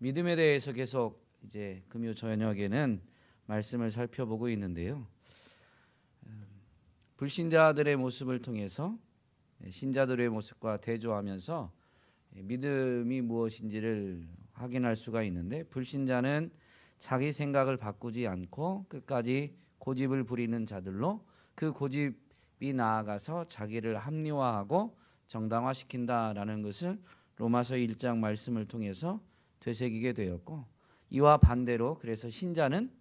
믿음에 대해서 계속 이제 금요 저녁에는 말씀을 살펴보고 있는데요. 불신자들의 모습을 통해서 신자들의 모습과 대조하면서 믿음이 무엇인지를 확인할 수가 있는데, 불신자는 자기 생각을 바꾸지 않고 끝까지 고집을 부리는 자들로 그 고집이 나아가서 자기를 합리화하고 정당화시킨다라는 것을 로마서 1장 말씀을 통해서 되새기게 되었고, 이와 반대로 그래서 신자는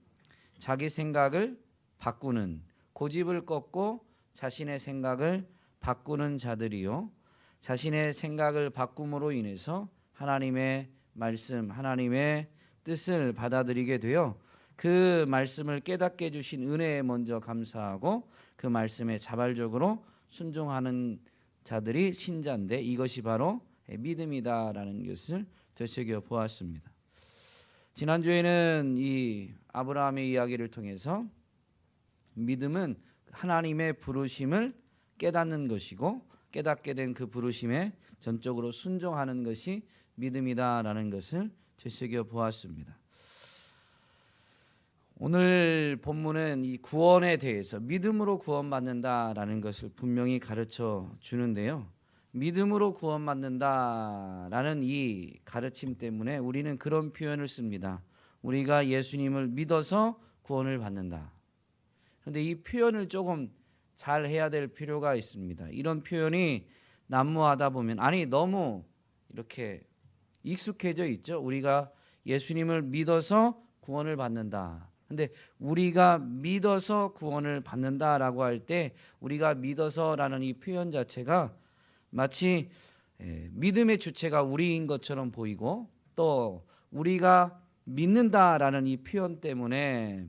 자기 생각을 바꾸는, 고집을 꺾고 자신의 생각을 바꾸는 자들이요, 자신의 생각을 바꿈으로 인해서 하나님의 말씀, 하나님의 뜻을 받아들이게 되어 그 말씀을 깨닫게 해주신 은혜에 먼저 감사하고 그 말씀에 자발적으로 순종하는 자들이 신자인데, 이것이 바로 믿음이다라는 것을 되새겨 보았습니다. 지난주에는 이 아브라함의 이야기를 통해서 믿음은 하나님의 부르심을 깨닫는 것이고, 깨닫게 된 그 부르심에 전적으로 순종하는 것이 믿음이다라는 것을 되새겨 보았습니다. 오늘 본문은 이 구원에 대해서 믿음으로 구원받는다라는 것을 분명히 가르쳐 주는데요. 믿음으로 구원받는다라는 이 가르침 때문에 우리는 그런 표현을 씁니다. 우리가 예수님을 믿어서 구원을 받는다. 그런데 이 표현을 조금 잘 해야 될 필요가 있습니다. 이런 표현이 난무하다 보면, 아니 너무 이렇게 익숙해져 있죠. 우리가 예수님을 믿어서 구원을 받는다. 근데 우리가 믿어서 구원을 받는다라고 할 때 우리가 믿어서라는 이 표현 자체가 마치 믿음의 주체가 우리인 것처럼 보이고, 또 우리가 믿는다라는 이 표현 때문에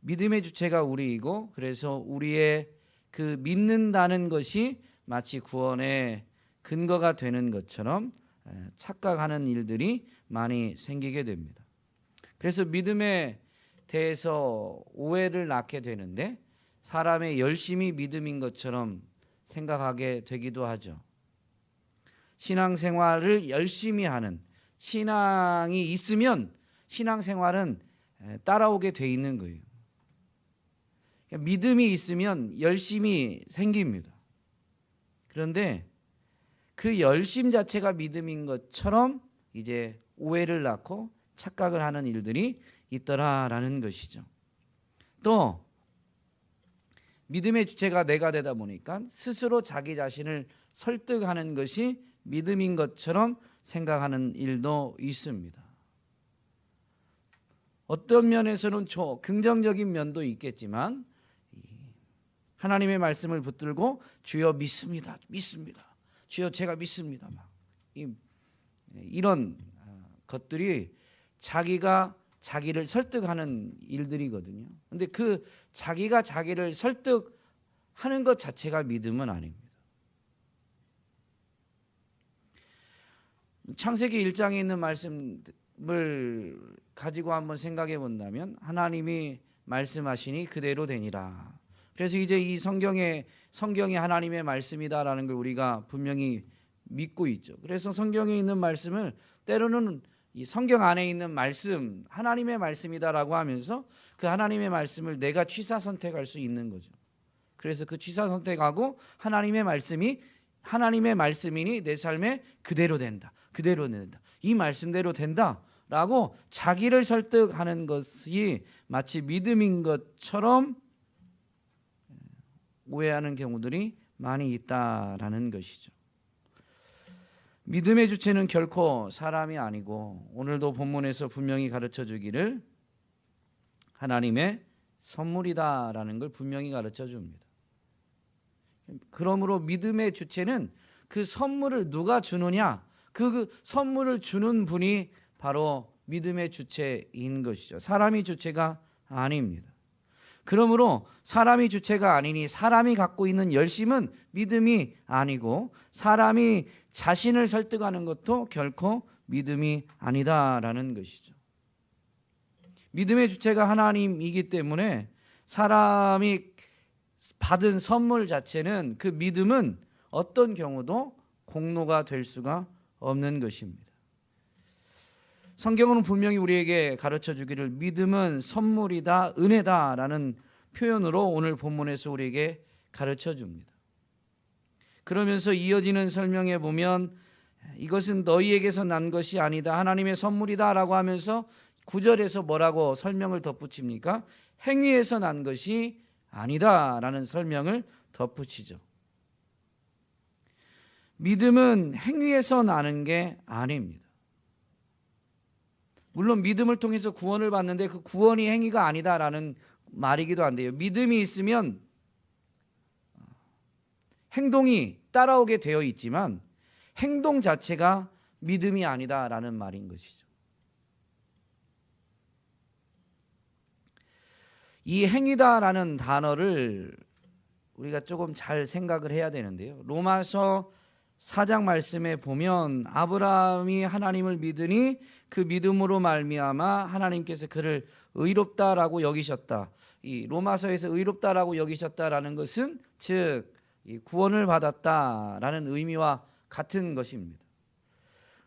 믿음의 주체가 우리이고, 그래서 우리의 그 믿는다는 것이 마치 구원의 근거가 되는 것처럼 착각하는 일들이 많이 생기게 됩니다. 그래서 믿음에 대해서 오해를 낳게 되는데, 사람의 열심이 믿음인 것처럼 생각하게 되기도 하죠. 신앙생활을 열심히 하는, 신앙이 있으면 신앙생활은 따라오게 돼 있는 거예요. 믿음이 있으면 열심이 생깁니다. 그런데 그 열심 자체가 믿음인 것처럼 이제 오해를 낳고 착각을 하는 일들이 있더라라는 것이죠. 또 믿음의 주체가 내가 되다 보니까 스스로 자기 자신을 설득하는 것이 믿음인 것처럼 생각하는 일도 있습니다. 어떤 면에서는 긍정적인 면도 있겠지만, 하나님의 말씀을 붙들고 주여 믿습니다, 믿습니다, 주여 제가 믿습니다, 이런 것들이 자기가 자기를 설득하는 일들이거든요. 근데 그 자기가 자기를 설득하는 것 자체가 믿음은 아닙니다. 창세기 1장에 있는 말씀을 가지고 한번 생각해 본다면, 하나님이 말씀하시니 그대로 되니라. 그래서 이제 이 성경이 하나님의 말씀이다라는 걸 우리가 분명히 믿고 있죠. 그래서 성경에 있는 말씀을 때로는 이 성경 안에 있는 말씀, 하나님의 말씀이다라고 하면서 그 하나님의 말씀을 내가 취사 선택할 수 있는 거죠. 그래서 그 취사 선택하고 하나님의 말씀이니 내 삶에 그대로 된다, 그대로 된다, 이 말씀대로 된다라고 자기를 설득하는 것이 마치 믿음인 것처럼 오해하는 경우들이 많이 있다라는 것이죠. 믿음의 주체는 결코 사람이 아니고, 오늘도 본문에서 분명히 가르쳐 주기를 하나님의 선물이다라는 걸 분명히 가르쳐 줍니다. 그러므로 믿음의 주체는 그 선물을 누가 주느냐, 그 선물을 주는 분이 바로 믿음의 주체인 것이죠. 사람이 주체가 아닙니다. 그러므로 사람이 주체가 아니니 사람이 갖고 있는 열심은 믿음이 아니고, 사람이 자신을 설득하는 것도 결코 믿음이 아니다라는 것이죠. 믿음의 주체가 하나님이기 때문에 사람이 받은 선물 자체는, 그 믿음은 어떤 경우도 공로가 될 수가 없는 것입니다. 성경은 분명히 우리에게 가르쳐 주기를 믿음은 선물이다, 은혜다라는 표현으로 오늘 본문에서 우리에게 가르쳐 줍니다. 그러면서 이어지는 설명에 보면 이것은 너희에게서 난 것이 아니다, 하나님의 선물이다라고 하면서 9절에서 뭐라고 설명을 덧붙입니까? 행위에서 난 것이 아니다라는 설명을 덧붙이죠. 믿음은 행위에서 나는 게 아닙니다. 물론 믿음을 통해서 구원을 받는데 그 구원이 행위가 아니다라는 말이기도 한데요. 믿음이 있으면 행동이 따라오게 되어 있지만 행동 자체가 믿음이 아니다라는 말인 것이죠. 이 행위다라는 단어를 우리가 조금 잘 생각을 해야 되는데요. 로마서 4장 말씀에 보면 아브라함이 하나님을 믿으니 그 믿음으로 말미암아 하나님께서 그를 의롭다라고 여기셨다. 이 로마서에서 의롭다라고 여기셨다라는 것은 즉 구원을 받았다라는 의미와 같은 것입니다.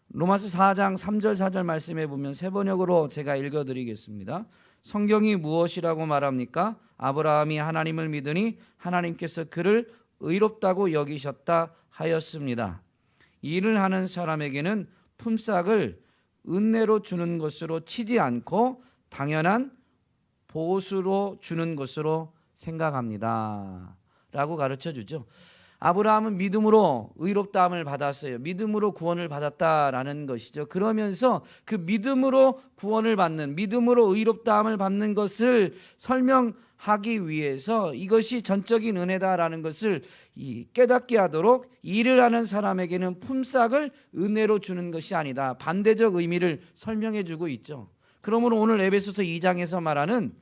로마서 4장 3절 4절 말씀에 보면 세 번역으로 제가 읽어드리겠습니다. 성경이 무엇이라고 말합니까? 아브라함이 하나님을 믿으니 하나님께서 그를 의롭다고 여기셨다 하였습니다. 일을 하는 사람에게는 품삯을 은혜로 주는 것으로 치지 않고 당연한 보수로 주는 것으로 생각합니다 라고 가르쳐 주죠. 아브라함은 믿음으로 의롭다함을 받았어요. 믿음으로 구원을 받았다라는 것이죠. 그러면서 그 믿음으로 구원을 받는, 믿음으로 의롭다함을 받는 것을 설명하기 위해서 이것이 전적인 은혜다라는 것을 깨닫게 하도록 일을 하는 사람에게는 품삯을 은혜로 주는 것이 아니다, 반대적 의미를 설명해 주고 있죠. 그러므로 오늘 에베소서 2장에서 말하는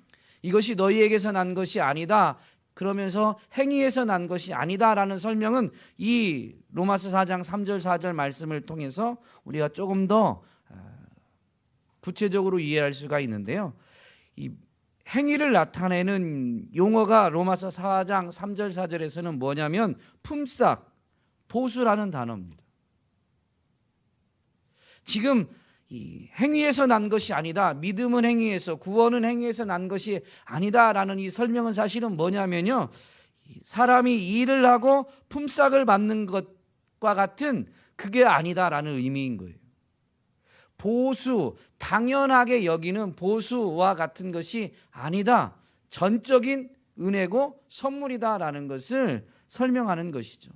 이것이 너희에게서 난 것이 아니다, 그러면서 행위에서 난 것이 아니다라는 설명은 이 로마서 4장 3절 4절 말씀을 통해서 우리가 조금 더 구체적으로 이해할 수가 있는데요. 이 행위를 나타내는 용어가 로마서 4장 3절 4절에서는 뭐냐면 품삯, 보수라는 단어입니다. 지금 이 행위에서 난 것이 아니다, 믿음은 행위에서, 구원은 행위에서 난 것이 아니다라는 이 설명은 사실은 뭐냐면요, 사람이 일을 하고 품삯을 받는 것과 같은 그게 아니다라는 의미인 거예요. 보수, 당연하게 여기는 보수와 같은 것이 아니다, 전적인 은혜고 선물이다라는 것을 설명하는 것이죠.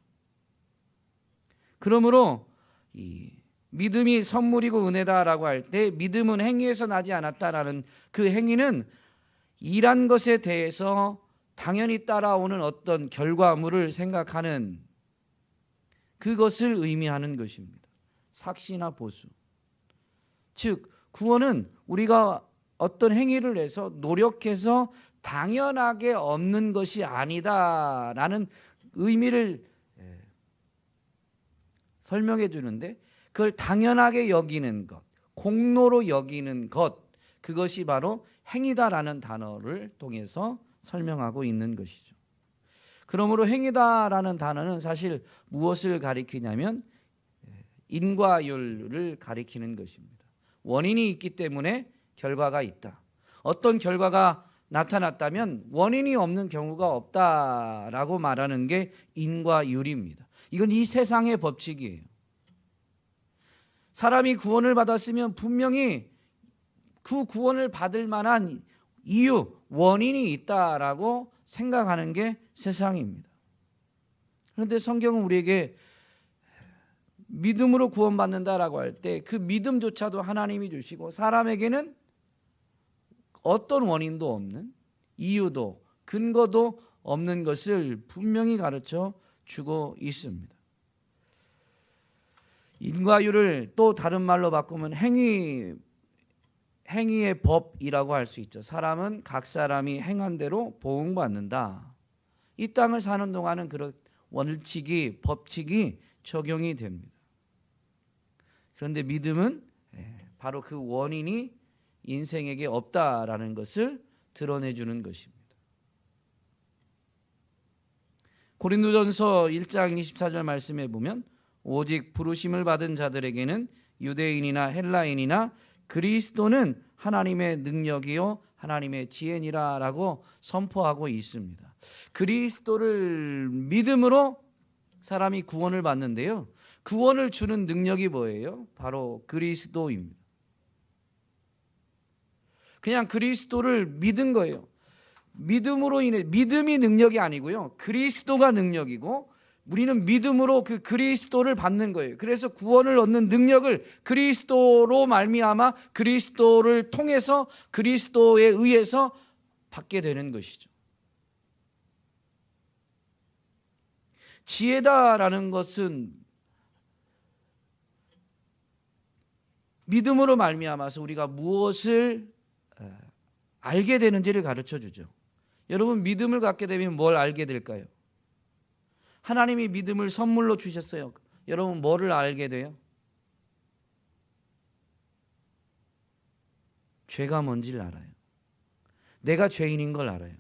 그러므로 이 믿음이 선물이고 은혜다라고 할 때 믿음은 행위에서 나지 않았다라는 그 행위는 일한 것에 대해서 당연히 따라오는 어떤 결과물을 생각하는 그것을 의미하는 것입니다. 삭시나 보수. 즉 구원은 우리가 어떤 행위를 해서 노력해서 당연하게 얻는 것이 아니다라는 의미를 설명해 주는데, 그걸 당연하게 여기는 것, 공로로 여기는 것, 그것이 바로 행위다라는 단어를 통해서 설명하고 있는 것이죠. 그러므로 행위다라는 단어는 사실 무엇을 가리키냐면 인과율을 가리키는 것입니다. 원인이 있기 때문에 결과가 있다. 어떤 결과가 나타났다면 원인이 없는 경우가 없다라고 말하는 게 인과율입니다. 이건 이 세상의 법칙이에요. 사람이 구원을 받았으면 분명히 그 구원을 받을 만한 이유, 원인이 있다라고 생각하는 게 세상입니다. 그런데 성경은 우리에게 믿음으로 구원받는다라고 할 때 그 믿음조차도 하나님이 주시고 사람에게는 어떤 원인도 없는, 이유도 근거도 없는 것을 분명히 가르쳐 주고 있습니다. 인과율을 또 다른 말로 바꾸면 행위의 법이라고 할 수 있죠. 사람은 각 사람이 행한 대로 보응받는다. 이 땅을 사는 동안은 그런 원칙이, 법칙이 적용이 됩니다. 그런데 믿음은 바로 그 원인이 인생에게 없다라는 것을 드러내주는 것입니다. 고린도전서 1장 24절 말씀에 보면 오직 부르심을 받은 자들에게는 유대인이나 헬라인이나 그리스도는 하나님의 능력이요 하나님의 지혜니라라고 선포하고 있습니다. 그리스도를 믿음으로 사람이 구원을 받는데요. 구원을 주는 능력이 뭐예요? 바로 그리스도입니다. 그냥 그리스도를 믿은 거예요. 믿음으로 인해, 믿음이 능력이 아니고요. 그리스도가 능력이고 우리는 믿음으로 그 그리스도를 받는 거예요. 그래서 구원을 얻는 능력을 그리스도로 말미암아 그리스도를 통해서 그리스도에 의해서 받게 되는 것이죠. 지혜다라는 것은 믿음으로 말미암아서 우리가 무엇을 알게 되는지를 가르쳐 주죠. 여러분, 믿음을 갖게 되면 뭘 알게 될까요? 하나님이 믿음을 선물로 주셨어요. 여러분, 뭐를 알게 돼요? 죄가 뭔지를 알아요. 내가 죄인인 걸 알아요.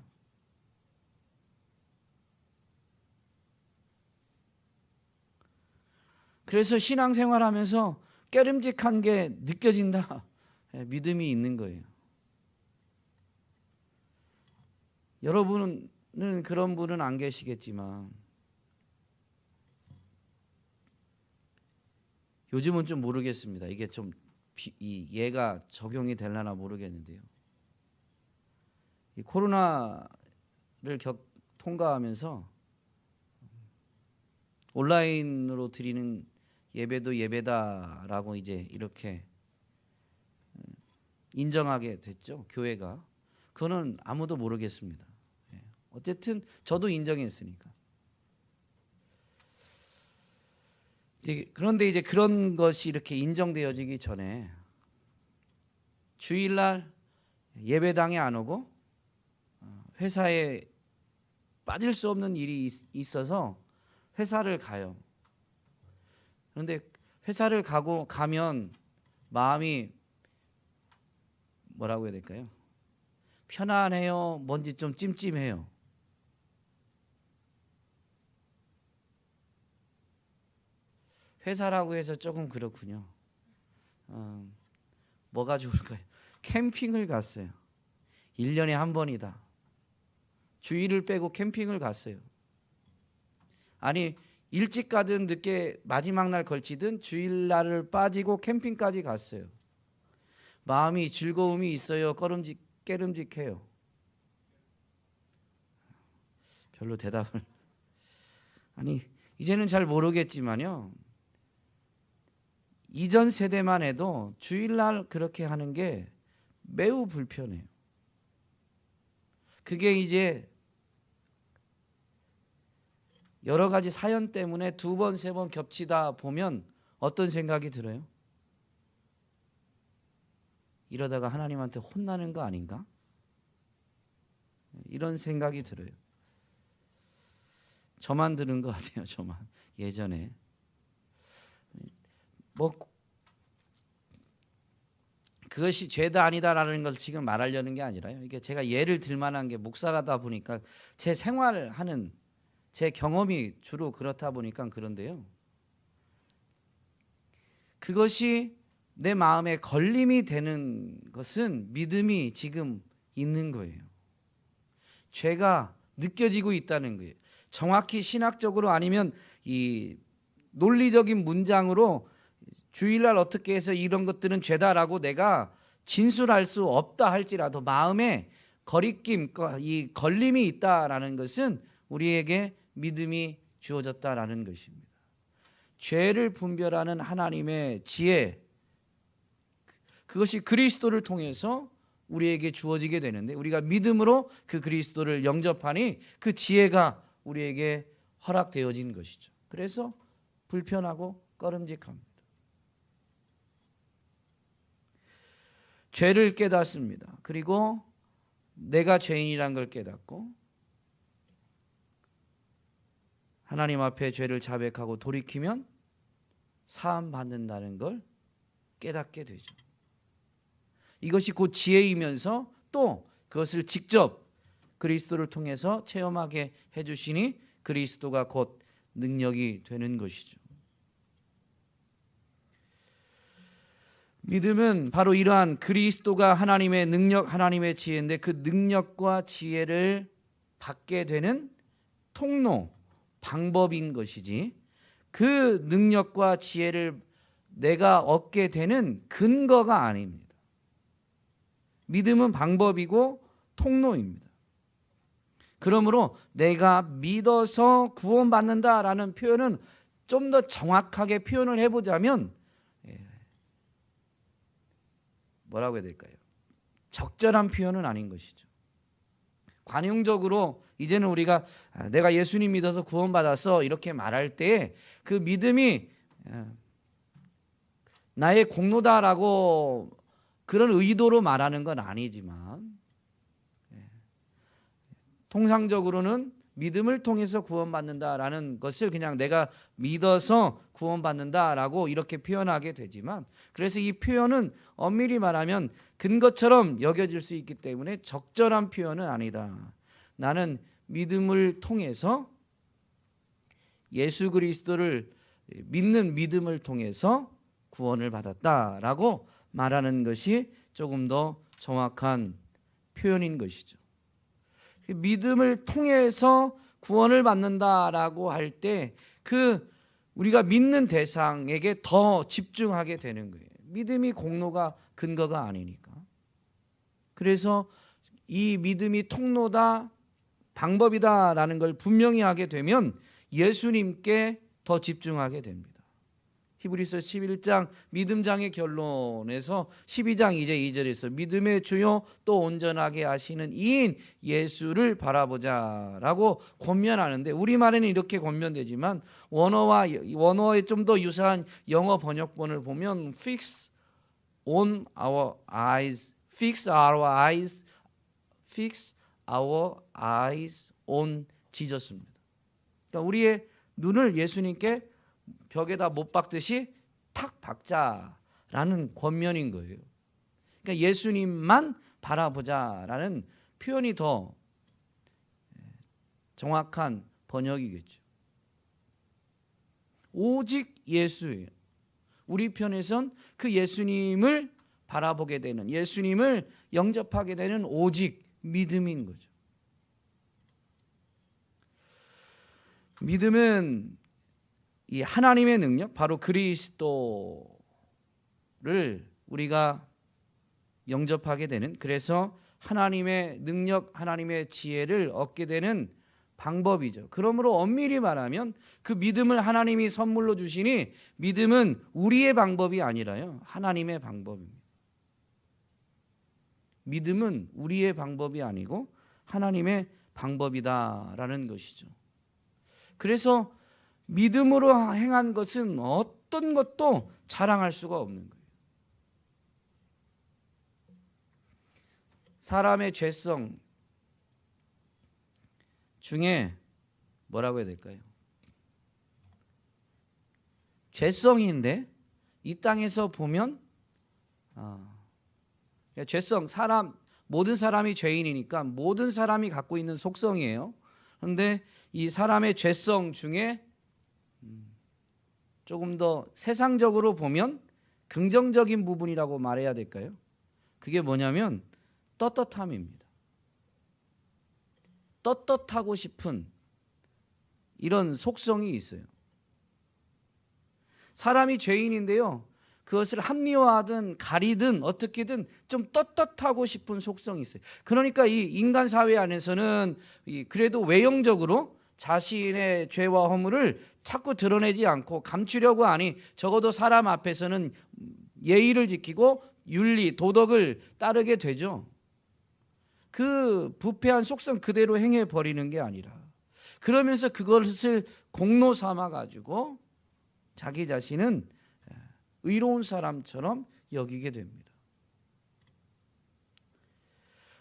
그래서 신앙생활하면서 깨름직한 게 느껴진다. 믿음이 있는 거예요. 여러분은 그런 분은 안 계시겠지만 요즘은 좀 모르겠습니다. 이게 좀 얘가 적용이 되려나 모르겠는데요. 이 코로나를 통과하면서 온라인으로 드리는 예배도 예배다라고 이제 이렇게 인정하게 됐죠. 교회가. 그거는 아무도 모르겠습니다. 어쨌든 저도 인정했으니까. 그런데 이제 그런 것이 이렇게 인정되어지기 전에 주일날 예배당에 안 오고 회사에 빠질 수 없는 일이 있어서 회사를 가요. 그런데 회사를 가면 마음이 뭐라고 해야 될까요? 편안해요? 뭔지 좀 찜찜해요? 회사라고 해서 조금 그렇군요. 뭐가 좋을까요? 캠핑을 갔어요. 1년에 한 번이다. 주일을 빼고 캠핑을 갔어요. 아니, 일찍 가든 늦게 마지막 날 걸치든 주일날을 빠지고 캠핑까지 갔어요. 마음이 즐거움이 있어요? 깨름직해요? 별로 대답을. 아니, 이제는 잘 모르겠지만요. 이전 세대만 해도 주일날 그렇게 하는 게 매우 불편해요. 그게 이제 여러 가지 사연 때문에 2번, 3번 겹치다 보면 어떤 생각이 들어요? 이러다가 하나님한테 혼나는 거 아닌가? 이런 생각이 들어요. 저만 들은 것 같아요. 저만. 예전에. 그것이 죄다 아니다라는 걸 지금 말하려는 게 아니라요. 이게 제가 예를 들 만한 게 목사가다 보니까 제 생활하는 제 경험이 주로 그렇다 보니까 그런데요. 그것이 내 마음에 걸림이 되는 것은 믿음이 지금 있는 거예요. 죄가 느껴지고 있다는 거예요. 정확히 신학적으로 아니면 이 논리적인 문장으로 주일날 어떻게 해서 이런 것들은 죄다라고 내가 진술할 수 없다 할지라도 마음에 거리낌, 이 걸림이 있다라는 것은 우리에게 믿음이 주어졌다라는 것입니다. 죄를 분별하는 하나님의 지혜, 그것이 그리스도를 통해서 우리에게 주어지게 되는데 우리가 믿음으로 그 그리스도를 영접하니 그 지혜가 우리에게 허락되어진 것이죠. 그래서 불편하고 꺼름직합니다. 죄를 깨닫습니다. 그리고 내가 죄인이란 걸 깨닫고 하나님 앞에 죄를 자백하고 돌이키면 사함 받는다는 걸 깨닫게 되죠. 이것이 곧 지혜이면서 또 그것을 직접 그리스도를 통해서 체험하게 해주시니 그리스도가 곧 능력이 되는 것이죠. 믿음은 바로 이러한 그리스도가 하나님의 능력, 하나님의 지혜인데 그 능력과 지혜를 받게 되는 통로, 방법인 것이지 그 능력과 지혜를 내가 얻게 되는 근거가 아닙니다. 믿음은 방법이고 통로입니다. 그러므로 내가 믿어서 구원받는다라는 표현은 좀 더 정확하게 표현을 해보자면 뭐라고 해야 될까요? 적절한 표현은 아닌 것이죠. 관용적으로 이제는 우리가 내가 예수님 믿어서 구원받았어 이렇게 말할 때 그 믿음이 나의 공로다라고 그런 의도로 말하는 건 아니지만 통상적으로는 믿음을 통해서 구원받는다라는 것을 그냥 내가 믿어서 구원받는다라고 이렇게 표현하게 되지만 그래서 이 표현은 엄밀히 말하면 근거처럼 여겨질 수 있기 때문에 적절한 표현은 아니다. 나는 믿음을 통해서 예수 그리스도를 믿는 믿음을 통해서 구원을 받았다라고 말하는 것이 조금 더 정확한 표현인 것이죠. 믿음을 통해서 구원을 받는다라고 할 때 그 우리가 믿는 대상에게 더 집중하게 되는 거예요. 믿음이 공로가 근거가 아니니까. 그래서 이 믿음이 통로다, 방법이다라는 걸 분명히 하게 되면 예수님께 더 집중하게 됩니다. 히브리서 11장 믿음장의 결론에서 12장 이제 2절에서 믿음의 주요 또 온전하게 하시는 이인 예수를 바라보자라고 권면하는데 우리말에는 이렇게 권면되지만 원어에 좀 더 유사한 영어 번역본을 보면 fix our eyes on 지졌습니다. 그러니까 우리의 눈을 예수님께 벽에다 못 박듯이 탁 박자라는 권면인 거예요. 그러니까 예수님만 바라보자라는 표현이 더 정확한 번역이겠죠. 오직 예수예요. 우리 편에선 그 예수님을 바라보게 되는, 예수님을 영접하게 되는 오직 믿음인 거죠. 믿음은 이 하나님의 능력, 바로 그리스도를 우리가 영접하게 되는, 그래서 하나님의 능력, 하나님의 지혜를 얻게 되는 방법이죠. 그러므로 엄밀히 말하면 그 믿음을 하나님이 선물로 주시니 믿음은 우리의 방법이 아니라요, 하나님의 방법입니다. 믿음은 우리의 방법이 아니고 하나님의 방법이다라는 것이죠. 그래서 믿음으로 행한 것은 어떤 것도 자랑할 수가 없는 거예요. 사람의 죄성 중에 뭐라고 해야 될까요? 죄성인데 이 땅에서 보면 죄성, 모든 사람이 죄인이니까 모든 사람이 갖고 있는 속성이에요. 그런데 이 사람의 죄성 중에 조금 더 세상적으로 보면 긍정적인 부분이라고 말해야 될까요? 그게 뭐냐면 떳떳함입니다. 떳떳하고 싶은 이런 속성이 있어요. 사람이 죄인인데요, 그것을 합리화하든 가리든 어떻게든 좀 떳떳하고 싶은 속성이 있어요. 그러니까 이 인간 사회 안에서는 그래도 외형적으로 자신의 죄와 허물을 자꾸 드러내지 않고 감추려고 하니 적어도 사람 앞에서는 예의를 지키고 윤리, 도덕을 따르게 되죠. 그 부패한 속성 그대로 행해버리는 게 아니라 그러면서 그것을 공로 삼아가지고 자기 자신은 의로운 사람처럼 여기게 됩니다.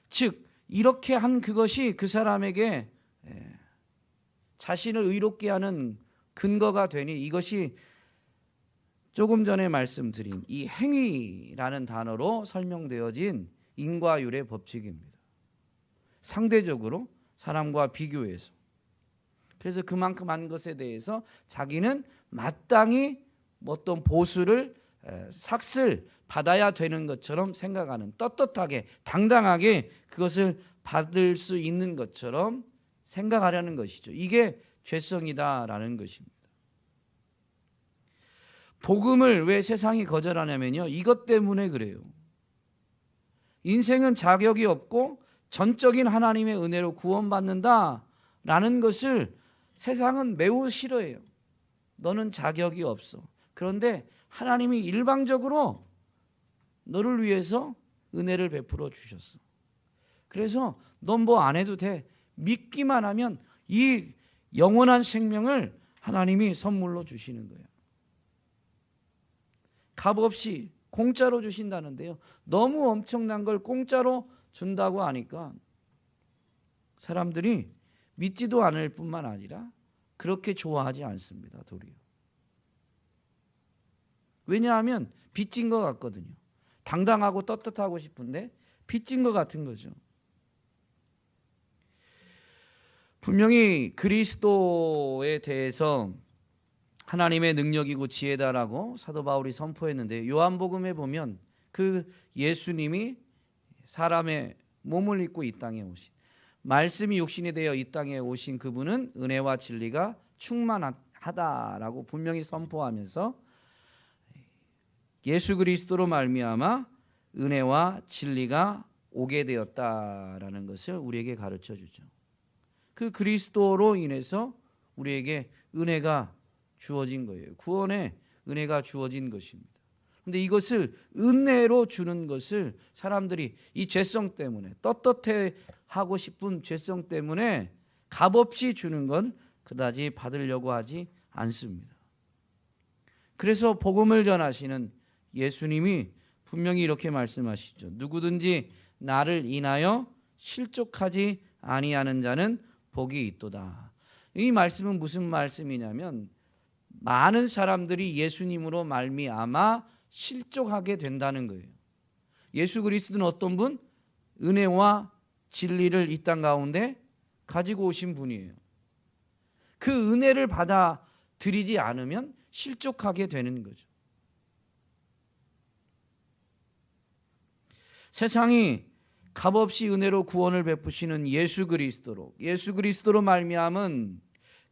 즉 이렇게 한 그것이 그 사람에게 자신을 의롭게 하는 근거가 되니 이것이 조금 전에 말씀드린 이 행위라는 단어로 설명되어진 인과율의 법칙입니다. 상대적으로 사람과 비교해서. 그래서 그만큼 한 것에 대해서 자기는 마땅히 어떤 보수를 삭슬 받아야 되는 것처럼 생각하는, 떳떳하게 당당하게 그것을 받을 수 있는 것처럼 생각하려는 것이죠. 이게 죄성이다라는 것입니다. 복음을 왜 세상이 거절하냐면요, 이것 때문에 그래요. 인생은 자격이 없고 전적인 하나님의 은혜로 구원받는다라는 것을 세상은 매우 싫어해요. 너는 자격이 없어. 그런데 하나님이 일방적으로 너를 위해서 은혜를 베풀어 주셨어. 그래서 넌 뭐 안 해도 돼. 믿기만 하면 이 영원한 생명을 하나님이 선물로 주시는 거예요. 값없이 공짜로 주신다는데요, 너무 엄청난 걸 공짜로 준다고 하니까 사람들이 믿지도 않을 뿐만 아니라 그렇게 좋아하지 않습니다. 도리어. 왜냐하면 빚진 것 같거든요. 당당하고 떳떳하고 싶은데 빚진 것 같은 거죠. 분명히 그리스도에 대해서 하나님의 능력이고 지혜다라고 사도 바울이 선포했는데, 요한복음에 보면 그 예수님이 사람의 몸을 입고 이 땅에 오신, 말씀이 육신이 되어 이 땅에 오신 그분은 은혜와 진리가 충만하다라고 분명히 선포하면서 예수 그리스도로 말미암아 은혜와 진리가 오게 되었다라는 것을 우리에게 가르쳐 주죠. 그 그리스도로 인해서 우리에게 은혜가 주어진 거예요. 구원의 은혜가 주어진 것입니다. 그런데 이것을 은혜로 주는 것을 사람들이 이 죄성 때문에, 떳떳해 하고 싶은 죄성 때문에 값없이 주는 건 그다지 받으려고 하지 않습니다. 그래서 복음을 전하시는 예수님이 분명히 이렇게 말씀하시죠. 누구든지 나를 인하여 실족하지 아니하는 자는 복이 있도다. 이 말씀은 무슨 말씀이냐면, 많은 사람들이 예수님으로 말미암아 실족하게 된다는 거예요. 예수 그리스도는 어떤 분? 은혜와 진리를 이 땅 가운데 가지고 오신 분이에요. 그 은혜를 받아들이지 않으면 실족하게 되는 거죠. 세상이 값없이 은혜로 구원을 베푸시는 예수 그리스도로 말미암은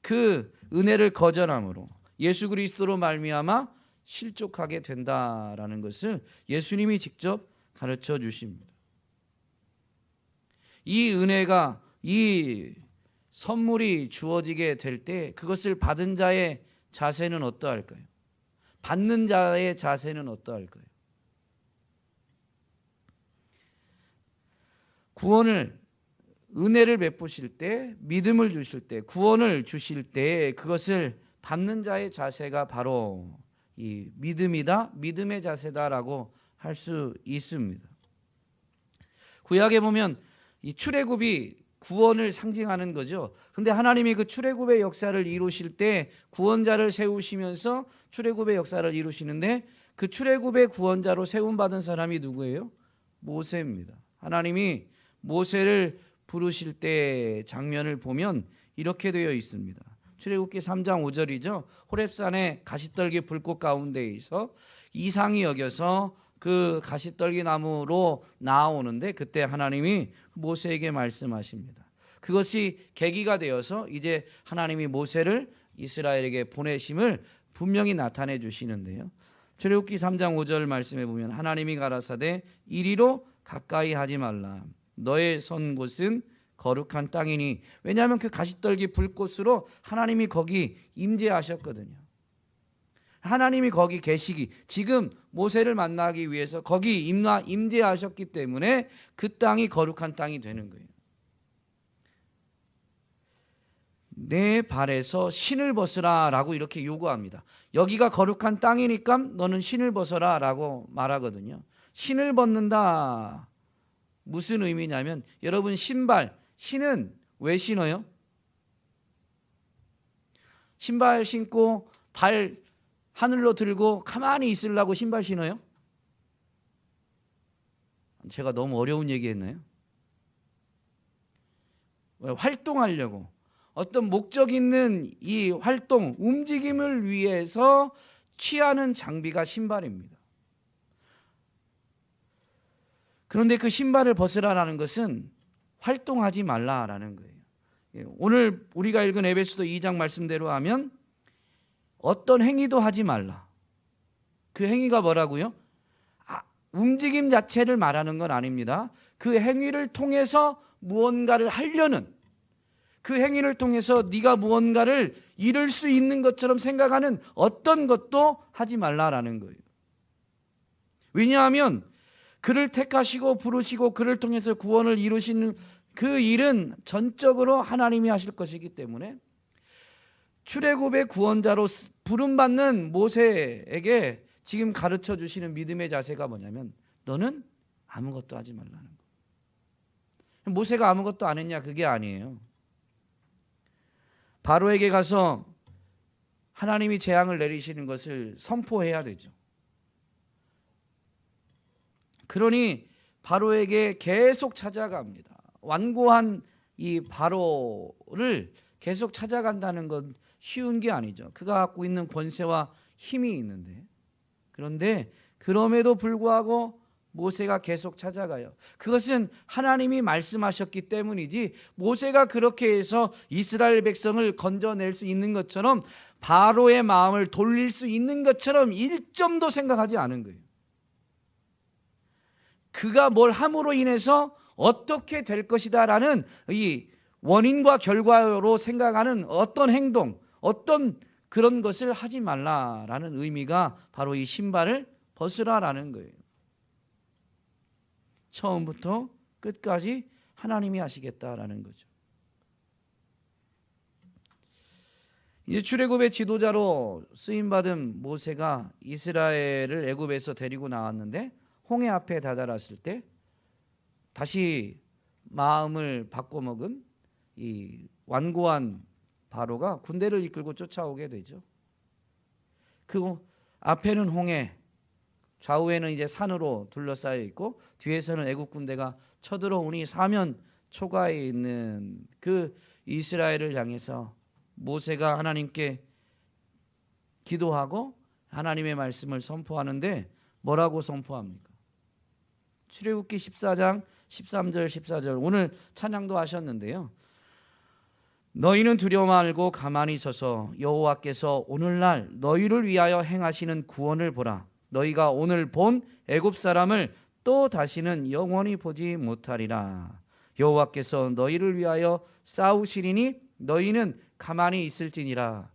그 은혜를 거절함으로 예수 그리스도로 말미암아 실족하게 된다라는 것을 예수님이 직접 가르쳐 주십니다. 이 은혜가, 이 선물이 주어지게 될 때 그것을 받은 자의 자세는 어떠할까요? 받는 자의 자세는 어떠할까요? 구원을, 은혜를 베푸실 때, 믿음을 주실 때, 구원을 주실 때 그것을 받는 자의 자세가 바로 이 믿음이다, 믿음의 자세다라고 할 수 있습니다. 구약에 보면 이 출애굽이 구원을 상징하는 거죠. 그런데 하나님이 그 출애굽의 역사를 이루실 때 구원자를 세우시면서 출애굽의 역사를 이루시는데, 그 출애굽의 구원자로 세움받은 사람이 누구예요? 모세입니다. 하나님이 모세를 부르실 때 장면을 보면 이렇게 되어 있습니다. 출애굽기 3장 5절이죠. 호렙산의 가시떨기 불꽃 가운데에서 이상히 여겨서 그 가시떨기 나무로 나아오는데, 그때 하나님이 모세에게 말씀하십니다. 그것이 계기가 되어서 이제 하나님이 모세를 이스라엘에게 보내심을 분명히 나타내 주시는데요. 출애굽기 3장 5절 말씀에 보면 하나님이 가라사대 이리로 가까이 하지 말라. 너의 선 곳은 거룩한 땅이니. 왜냐하면 그 가시떨기 불꽃으로 하나님이 거기 임재하셨거든요. 하나님이 거기 계시기, 지금 모세를 만나기 위해서 거기 임재하셨기 때문에 그 땅이 거룩한 땅이 되는 거예요. 내 발에서 신을 벗으라 라고 이렇게 요구합니다. 여기가 거룩한 땅이니까 너는 신을 벗어라 라고 말하거든요. 신을 벗는다, 무슨 의미냐면, 여러분 신은 왜 신어요? 신발 신고 발 하늘로 들고 가만히 있으려고 신발 신어요? 제가 너무 어려운 얘기 했나요? 활동하려고, 어떤 목적 있는 이 활동, 움직임을 위해서 취하는 장비가 신발입니다. 그런데 그 신발을 벗으라라는 것은 활동하지 말라라는 거예요. 오늘 우리가 읽은 에베소서 2장 말씀대로 하면 어떤 행위도 하지 말라. 그 행위가 뭐라고요? 움직임 자체를 말하는 건 아닙니다. 그 행위를 통해서 무언가를 하려는, 그 행위를 통해서 네가 무언가를 이룰 수 있는 것처럼 생각하는 어떤 것도 하지 말라라는 거예요. 왜냐하면 그를 택하시고 부르시고 그를 통해서 구원을 이루시는 그 일은 전적으로 하나님이 하실 것이기 때문에 출애굽의 구원자로 부름받는 모세에게 지금 가르쳐 주시는 믿음의 자세가 뭐냐면 너는 아무것도 하지 말라는 거예요. 모세가 아무것도 안 했냐? 그게 아니에요. 바로에게 가서 하나님이 재앙을 내리시는 것을 선포해야 되죠. 그러니 바로에게 계속 찾아갑니다. 완고한 이 바로를 계속 찾아간다는 건 쉬운 게 아니죠. 그가 갖고 있는 권세와 힘이 있는데, 그런데 그럼에도 불구하고 모세가 계속 찾아가요. 그것은 하나님이 말씀하셨기 때문이지 모세가 그렇게 해서 이스라엘 백성을 건져낼 수 있는 것처럼 바로의 마음을 돌릴 수 있는 것처럼 일점도 생각하지 않은 거예요. 그가 뭘 함으로 인해서 어떻게 될 것이다 라는 이 원인과 결과로 생각하는 어떤 행동, 어떤 그런 것을 하지 말라라는 의미가 바로 이 신발을 벗으라라는 거예요. 처음부터 끝까지 하나님이 하시겠다라는 거죠. 이제 출애굽의 지도자로 쓰임받은 모세가 이스라엘을 애굽에서 데리고 나왔는데 홍해 앞에 다다랐을 때 다시 마음을 바꿔먹은 이 완고한 바로가 군대를 이끌고 쫓아오게 되죠. 그 앞에는 홍해, 좌우에는 이제 산으로 둘러싸여 있고 뒤에서는 애국 군대가 쳐들어오니 사면 초가에 있는 그 이스라엘을 향해서 모세가 하나님께 기도하고 하나님의 말씀을 선포하는데 뭐라고 선포합니까? 출애굽기 14장 13절 14절 오늘 찬양도 하셨는데요. 너희는 두려워 말고 가만히 서서 여호와께서 오늘날 너희를 위하여 행하시는 구원을 보라. 너희가 오늘 본 애굽 사람을 또 다시는 영원히 보지 못하리라. 여호와께서 너희를 위하여 싸우시리니 너희는 가만히 있을지니라.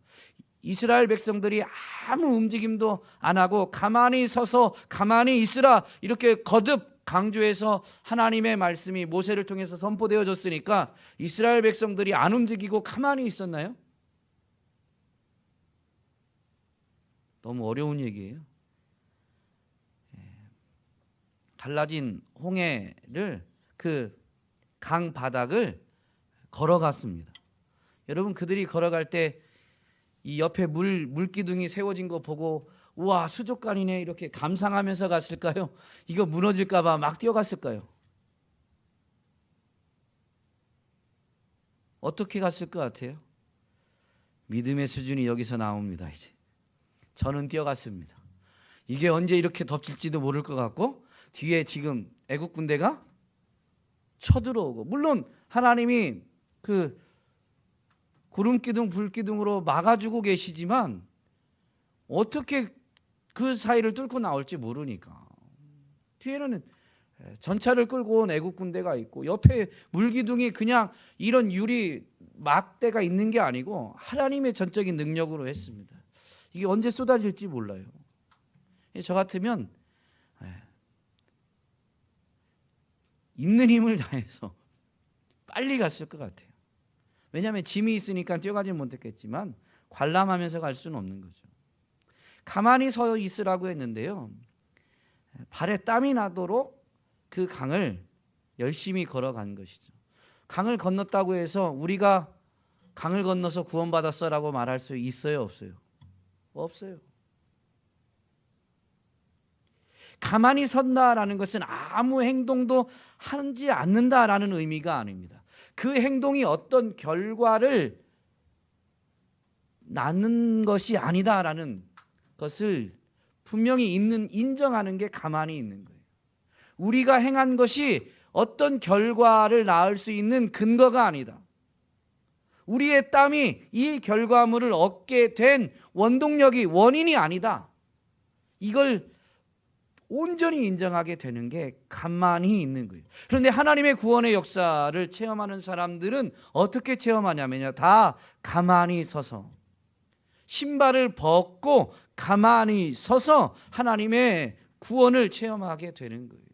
이스라엘 백성들이 아무 움직임도 안 하고 가만히 서서 가만히 있으라 이렇게 거듭 강조해서 하나님의 말씀이 모세를 통해서 선포되어졌으니까 이스라엘 백성들이 안 움직이고 가만히 있었나요? 너무 어려운 얘기예요. 갈라진 홍해를 그 강 바닥을 걸어갔습니다. 여러분 그들이 걸어갈 때 이 옆에 물기둥이 세워진 거 보고 우와 수족관이네 이렇게 감상하면서 갔을까요? 이거 무너질까 봐 막 뛰어갔을까요? 어떻게 갔을 것 같아요? 믿음의 수준이 여기서 나옵니다. 이제 저는 뛰어갔습니다. 이게 언제 이렇게 덮칠지도 모를 것 같고 뒤에 지금 애국 군대가 쳐들어오고 물론 하나님이 그 구름기둥 불기둥으로 막아주고 계시지만 어떻게 그 사이를 뚫고 나올지 모르니까 뒤에는 전차를 끌고 온 애국 군대가 있고 옆에 물기둥이 그냥 이런 유리 막대가 있는 게 아니고 하나님의 전적인 능력으로 했습니다. 이게 언제 쏟아질지 몰라요. 저 같으면 있는 힘을 다해서 빨리 갔을 것 같아요. 왜냐하면 짐이 있으니까 뛰어가지 못했겠지만 관람하면서 갈 수는 없는 거죠. 가만히 서 있으라고 했는데요. 발에 땀이 나도록 그 강을 열심히 걸어간 것이죠. 강을 건넜다고 해서 우리가 강을 건너서 구원받았어라고 말할 수 있어요? 없어요? 없어요. 가만히 선다라는 것은 아무 행동도 하지 않는다라는 의미가 아닙니다. 그 행동이 어떤 결과를 낳는 것이 아니다라는 것을 분명히 인정하는 게 가만히 있는 거예요. 우리가 행한 것이 어떤 결과를 낳을 수 있는 근거가 아니다. 우리의 땀이 이 결과물을 얻게 된 원동력이 원인이 아니다. 이걸 온전히 인정하게 되는 게 가만히 있는 거예요. 그런데 하나님의 구원의 역사를 체험하는 사람들은 어떻게 체험하냐면요, 다 가만히 서서, 신발을 벗고 가만히 서서 하나님의 구원을 체험하게 되는 거예요.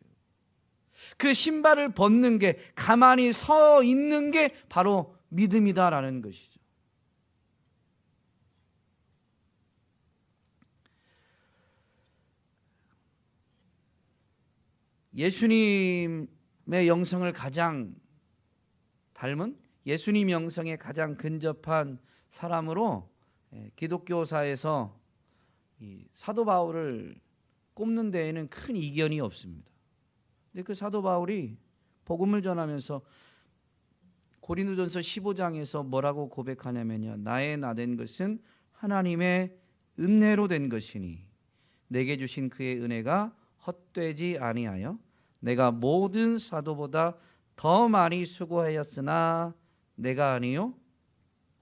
그 신발을 벗는 게, 가만히 서 있는 게 바로 믿음이다라는 것이죠. 예수님의 영성을 가장 닮은, 예수님 영성에 가장 근접한 사람으로 기독교사에서 이 사도 바울을 꼽는 데에는 큰 이견이 없습니다. 근데 그 사도 바울이 복음을 전하면서 고린도전서 15장에서 뭐라고 고백하냐면요, 나의 나된 것은 하나님의 은혜로 된 것이니 내게 주신 그의 은혜가 헛되지 아니하여 내가 모든 사도보다 더 많이 수고하였으나 내가 아니요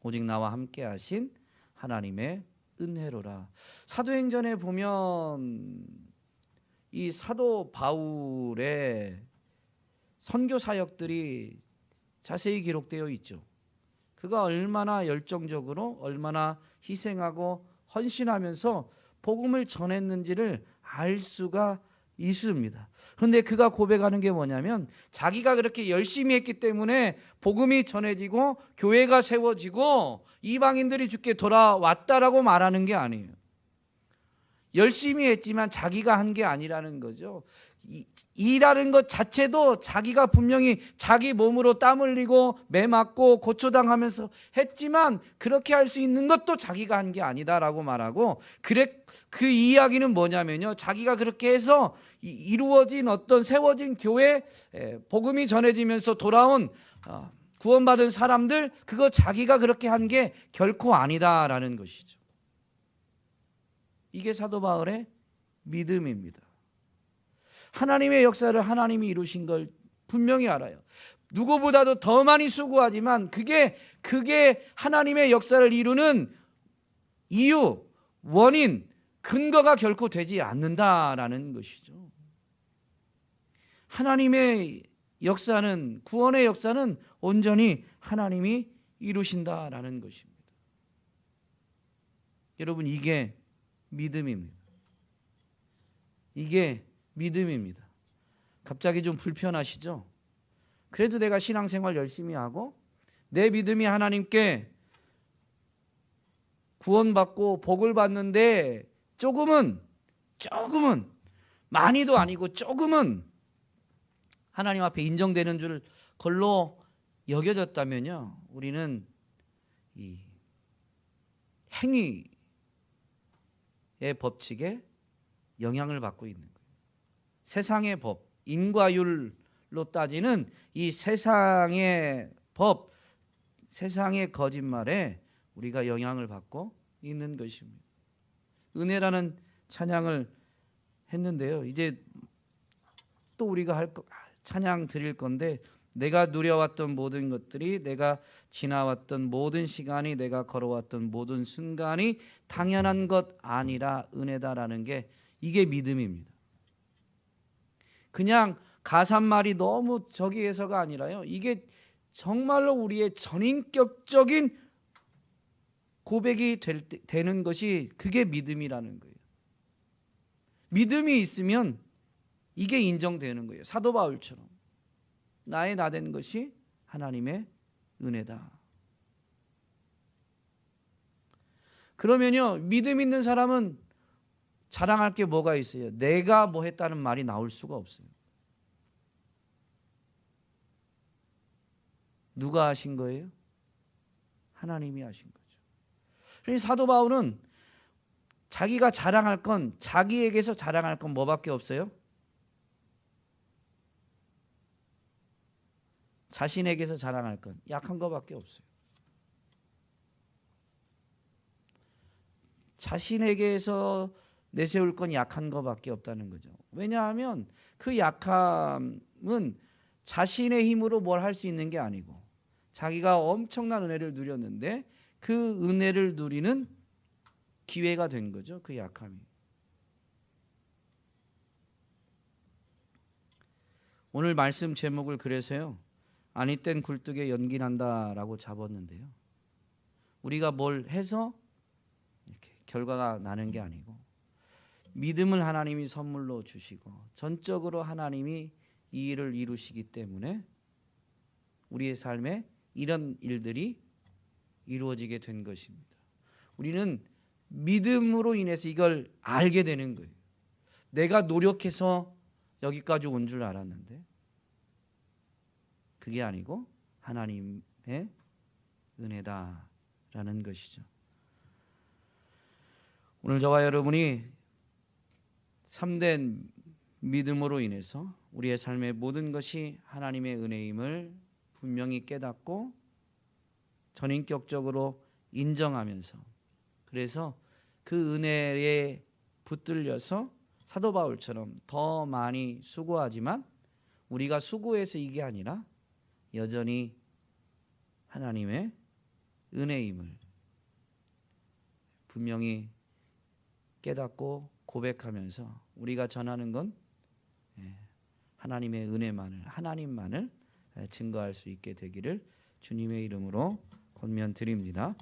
오직 나와 함께 하신 하나님의 은혜로라. 사도행전에 보면 이 사도 바울의 선교 사역들이 자세히 기록되어 있죠. 그가 얼마나 열정적으로, 얼마나 희생하고 헌신하면서 복음을 전했는지를 알 수가 있습니다. 그런데 그가 고백하는 게 뭐냐면, 자기가 그렇게 열심히 했기 때문에 복음이 전해지고 교회가 세워지고 이방인들이 주께 돌아왔다라고 말하는 게 아니에요. 열심히 했지만 자기가 한 게 아니라는 거죠. 일하는 것 자체도 자기가 분명히 자기 몸으로 땀 흘리고 매 맞고 고초당하면서 했지만 그렇게 할 수 있는 것도 자기가 한 게 아니다라고 말하고, 그 이야기는 뭐냐면요, 자기가 그렇게 해서 이루어진 어떤 세워진 교회, 복음이 전해지면서 돌아온 구원받은 사람들, 그거 자기가 그렇게 한 게 결코 아니다라는 것이죠. 이게 사도 바울의 믿음입니다. 하나님의 역사를 하나님이 이루신 걸 분명히 알아요. 누구보다도 더 많이 수고하지만 그게 하나님의 역사를 이루는 이유, 원인, 근거가 결코 되지 않는다라는 것이죠. 하나님의 역사는, 구원의 역사는 온전히 하나님이 이루신다라는 것입니다. 여러분, 이게 믿음입니다. 이게 믿음입니다. 갑자기 좀 불편하시죠? 그래도 내가 신앙생활 열심히 하고 내 믿음이 하나님께 구원받고 복을 받는데 조금은, 많이도 아니고 조금은 하나님 앞에 인정되는 줄 걸로 여겨졌다면요, 우리는 이 행위의 법칙에 영향을 받고 있는 거예요. 세상의 법, 인과율로 따지는 이 세상의 법, 세상의 거짓말에 우리가 영향을 받고 있는 것입니다. 은혜라는 찬양을 했는데요, 이제 또 우리가 찬양 드릴 건데, 내가 누려왔던 모든 것들이, 내가 지나왔던 모든 시간이, 내가 걸어왔던 모든 순간이 당연한 것 아니라 은혜다라는 게, 이게 믿음입니다. 그냥 가사말이 너무 저기에서가 아니라요, 이게 정말로 우리의 전인격적인 고백이 되는 것이, 그게 믿음이라는 거예요. 믿음이 있으면 이게 인정되는 거예요. 사도 바울처럼 나의 나된 것이 하나님의 은혜다. 그러면요, 믿음 있는 사람은 자랑할 게 뭐가 있어요? 내가 뭐 했다는 말이 나올 수가 없어요. 누가 하신 거예요? 하나님이 하신 거죠. 그래서 사도 바울은 자기가 자랑할 건, 자기에게서 자랑할 건 뭐밖에 없어요? 자신에게서 자랑할 건 약한 것밖에 없어요. 자신에게서 내세울 건 약한 것밖에 없다는 거죠. 왜냐하면 그 약함은 자신의 힘으로 뭘 할 수 있는 게 아니고 자기가 엄청난 은혜를 누렸는데 그 은혜를 누리는 기회가 된 거죠. 그 약함이. 오늘 말씀 제목을 그래서요. 아니 땐 굴뚝에 연기 난다라고 잡았는데요. 우리가 뭘 해서 이렇게 결과가 나는 게 아니고 믿음을 하나님이 선물로 주시고 전적으로 하나님이 이 일을 이루시기 때문에 우리의 삶에 이런 일들이 이루어지게 된 것입니다. 우리는 믿음으로 인해서 이걸 알게 되는 거예요. 내가 노력해서 여기까지 온 줄 알았는데 그게 아니고 하나님의 은혜다라는 것이죠. 오늘 저와 여러분이 참된 믿음으로 인해서 우리의 삶의 모든 것이 하나님의 은혜임을 분명히 깨닫고 전인격적으로 인정하면서 그래서 그 은혜에 붙들려서 사도 바울처럼 더 많이 수고하지만 우리가 수고해서 이게 아니라 여전히 하나님의 은혜임을 분명히 깨닫고 고백하면서 우리가 전하는 건 하나님의 은혜만을 하나님만을 증거할 수 있게 되기를 주님의 이름으로 권면드립니다.